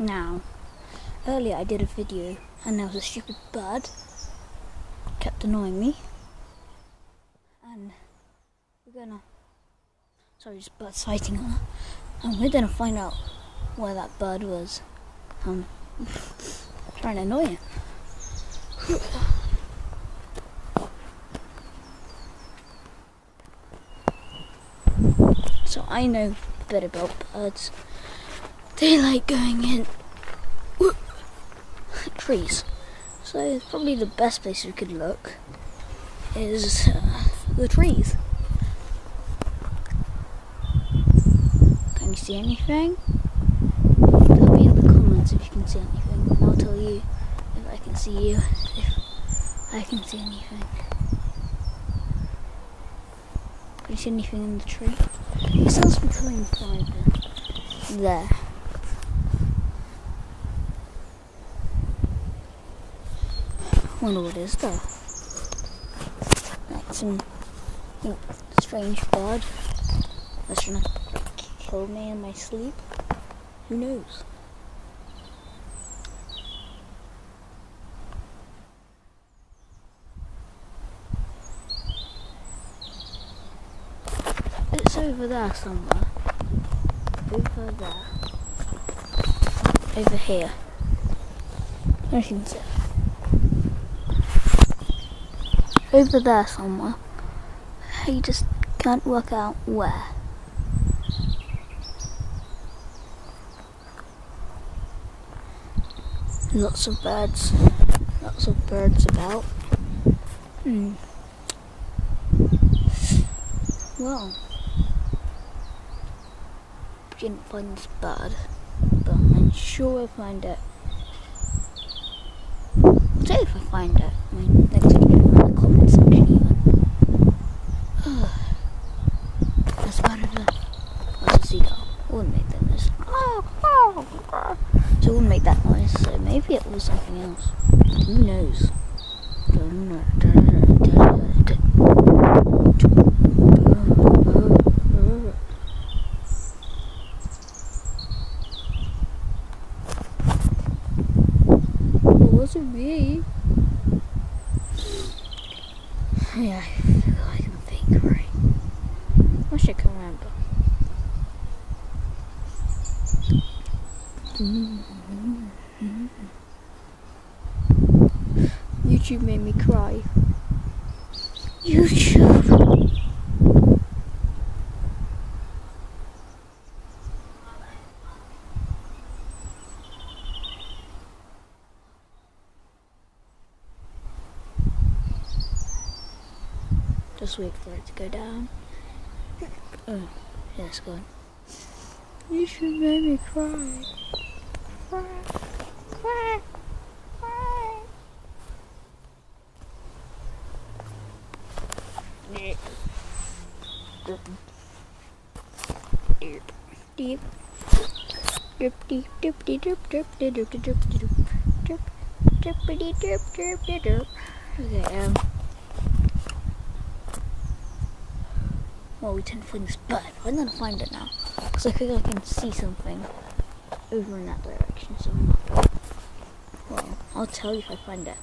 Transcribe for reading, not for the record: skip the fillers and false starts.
Now, earlier I did a video and there was a stupid bird kept annoying me, and just bird sighting her, and we're gonna find out where that bird was. Trying to annoy it. So I know a bit about birds. They like going in trees. So it's probably the best place we could look is the trees. Can you see anything? Tell me in the comments if you can see anything, and I'll tell you if I can see you, if I can see anything. Can you see anything in the tree? It sounds becoming private. There. Wonder what is there? Like some strange bird that's trying to kill me in my sleep. Who knows? It's over there somewhere. Over there. Over here. I can see. Over there somewhere. You just can't work out where. Lots of birds. Lots of birds about. Well, I didn't find this bird, but I'm sure I'll find it. I'll tell you if I find it. I mean, next video in the comment section even. That's part of it. That's a seagull. It wouldn't make that noise. So it wouldn't make that noise, so maybe it was something else. Who knows? It wasn't me. Yeah, I feel like I'm being great. Wish I could remember. YouTube made me cry. YouTube. Just wait for it to go down. Oh, yeah, it's gone. YouTube made me cry. Cry. Cry. Cry. Deep. Drip deep drip deep drip drip drip drip drip drip drip drip drip drip drip. Okay, well, we tend to find this bird. I'm gonna find it now, because I think I can see something over in that direction somewhere. Well, I'll tell you if I find it.